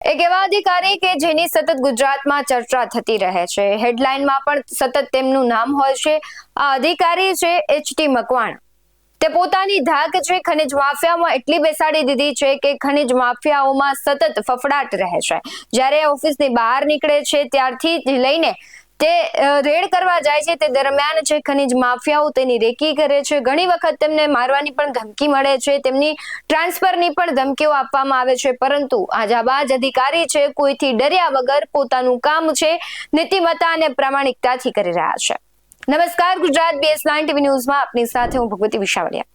એક એવા અધિકારી કે જેની સતત ગુજરાતમાં ચર્ચા થતી રહે છે, હેડલાઇનમાં પણ સતત તેમનું નામ હોય છે. આ અધિકારી છે એચ.ટી. મકવાણા. તે પોતાની ધાક છે ખનિજ માફિયામાં એટલી બેસાડી દીધી છે કે ખનિજ માફિયાઓમાં સતત ફફડાટ રહે છે. જ્યારે ઓફિસની બહાર નીકળે છે ત્યારથી લઈને તે રેડ કરવા જાય છે તે દરમિયાન છે ખનિજ માફિયાઓ તેની રેકી કરે છે. ઘણી વખત તેમને મારવાની પણ ધમકી મળે છે, તેમની ટ્રાન્સફરની પણ ધમકીઓ આપવામાં આવે છે. પરંતુ આ જાબાજ અધિકારી છે કોઈથી ડર્યા વગર પોતાનું કામ છે નીતિમત્તા અને પ્રામાણિકતાથી કરી રહ્યા છે. નમસ્કાર, ગુજરાત BS9 TV ન્યૂઝમાં આપની સાથે હું ભગવતી વિશાવડિયા.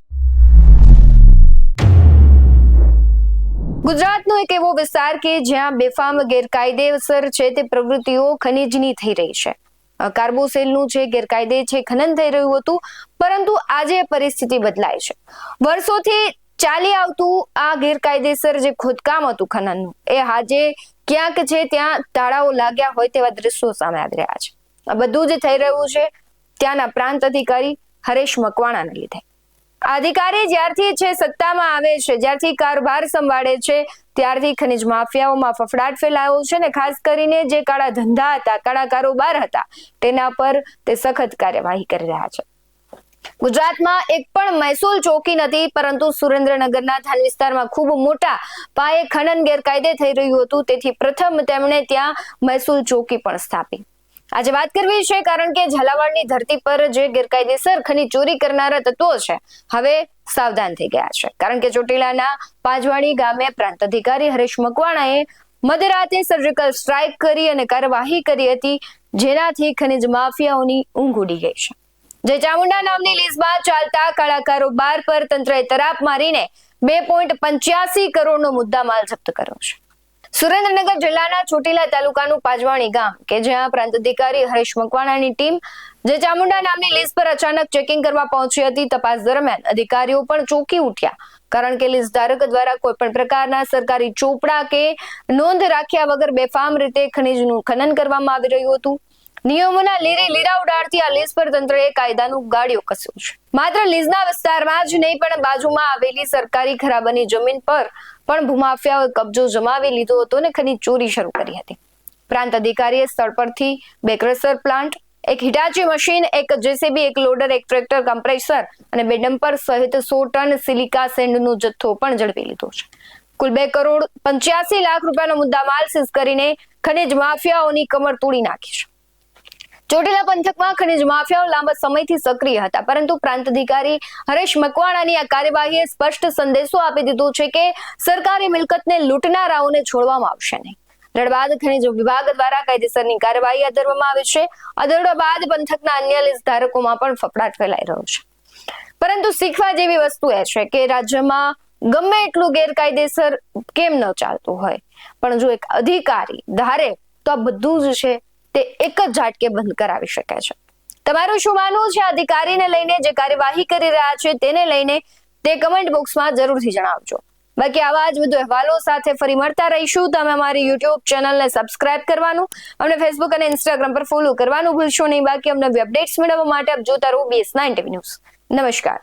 ગુજરાતનો એક એવો વિસ્તાર કે જ્યાં બેફામ ગેરકાયદેસર છે તે પ્રવૃત્તિઓ ખનીજની થઈ રહી છે. કાર્બોસેલનું છે ગેરકાયદે છે ખનન થઈ રહ્યું હતું, પરંતુ આજે પરિસ્થિતિ બદલાય છે. વર્ષોથી ચાલી આવતું આ ગેરકાયદેસર જે ખોદકામ હતું ખનનનું, એ આજે ક્યાંક છે ત્યાં તાળાઓ લાગ્યા હોય તેવા દ્રશ્યો સામે આવી રહ્યા છે. આ બધું જે થઈ રહ્યું છે ત્યાંના પ્રાંત અધિકારી હરેશ મકવાણાને લીધે. આ અધિકારી જ્યારથી છે સત્તામાં આવે છે, જ્યારથી કારભાર સંભાળે છે, ત્યારથી ખનિજ માફિયાઓમાં ફફડાટ ફેલાયો છે ને ખાસ કરીને જે કાળા ધંધા હતા, કાળા કારોબાર હતા, તેના પર તે સખત કાર્યવાહી કરી રહ્યા છે. ગુજરાતમાં એક પણ મહેસૂલ ચોકી નથી, પરંતુ સુરેન્દ્રનગરના થાન વિસ્તારમાં ખૂબ મોટા પાયે ખનન ગેરકાયદે થઈ રહ્યું હતું, તેથી પ્રથમ તેમણે ત્યાં મહેસૂલ ચોકી પણ સ્થાપી. આજે વાત કરવી છે કારણ કે ઝાલાવાડની ધરતી પર જે ગેરકાયદેસર ખનીજ ચોરી કરનારા તત્વો છે હવે સાવધાન થઈ ગયા છે. કારણ કે ચોટીલાના પાંજવાણી ગામે પ્રાંત અધિકારી હરેશ મકવાણાએ મધરાતે સર્જિકલ સ્ટ્રાઇક કરી અને કાર્યવાહી કરી હતી, જેનાથી ખનીજ માફિયાઓની ઊંઘ ઉડી ગઈ છે. જે ચામુંડા નામની લીઝમાં ચાલતા કાળા કારોબાર પર તંત્રએ તરાપ મારીને 2.85 કરોડનો મુદ્દામાલ જપ્ત કર્યો છે. સુરેન્દ્રનગર જિલ્લાના ચોટીલા તાલુકાનું પાંજવાણી ગામ કે જ્યાં પ્રાંત અધિકારી હરેશ મકવાણાની ટીમ જે ચામુંડા નામની લીઝ પર અચાનક ચેકિંગ કરવા પહોંચી હતી. તપાસ દરમિયાન અધિકારીઓ પણ ચોંકી ઉઠ્યા, કારણ કે લીઝ ધારક દ્વારા કોઈ પણ પ્રકારના સરકારી ચોપડા કે નોંધ રાખ્યા વગર બેફામ રીતે ખનીજનું ખનન કરવામાં આવી રહ્યું હતું. નિયમોના લીરા ઉડાડતી આ લીઝ પર તંત્રએ કાયદાનું ગાળિયો કસ્યું છે. માત્ર લીઝના વિસ્તારમાં જ નહીં, પણ બાજુમાં આવેલી સરકારી ખરાબાની જમીન પર પણ ભૂમાફિયાઓએ કબજો જમાવી લીધો હતો અને ખનીજ ચોરી શરૂ કરી હતી. પ્રાંત અધિકારીએ સ્થળ પરથી 2 crusher plant, 1 Hitachi machine, 1 JCB, 1 loader, 1 tractor, compressor અને 2 ડમ્પર સહિત 100 ટન સિલિકા સેન્ડનો જથ્થો પણ ઝડપી લીધો છે. કુલ 2 કરોડ 85 લાખ રૂપિયાનો મુદ્દામાલ સીઝ કરીને ખનીજ માફિયાઓની કમર તોડી નાખી છે. ચોટીલા પંથકમાં ખનીજ માફિયાઓ લાંબા સમયથી સક્રિય હતા, પરંતુ પ્રાંત અધિકારી હરેશ મકવાણાની આ કાર્યવાહીએ સ્પષ્ટ સંદેશો આપી દીધો છે કે સરકારી મિલકતને લૂંટનારાઓને છોડવામાં આવશે નહીં. દરોડા બાદ ખનીજ વિભાગ દ્વારા કાયદેસરની કાર્યવાહી હાથ ધરવામાં આવી છે. આ દરોડા બાદ પંથકના અન્ય લીઝ ધારકોમાં પણ ફફડાટ ફેલાઈ રહ્યો છે. પરંતુ શીખવા જેવી વસ્તુ એ છે કે રાજ્યમાં ગમે એટલું ગેરકાયદેસર કેમ ન ચાલતું હોય, પણ જો એક અધિકારી ધારે તો આ બધું જ છે તે એક જ ઝાટકે બંધ કરાવી શકે છે. તમારું શું માનવું છે અધિકારીને લઈને, જે કાર્યવાહી કરી રહ્યા છે તેને લઈને? તે કમેન્ટ બોક્સમાં જરૂરથી જણાવજો. બાકી આવા જ વધુ અહેવાલો સાથે ફરી મળતા રહીશું. તમે અમારી YouTube ચેનલને સબસ્ક્રાઇબ કરવાનું, અમને Facebook અને Instagram પર ફોલો કરવાનું ભૂલશો નહીં. બાકી અમને અપડેટ્સ મેળવવા માટે આપ જોતા રહો BS9 TV ન્યૂઝ. નમસ્કાર.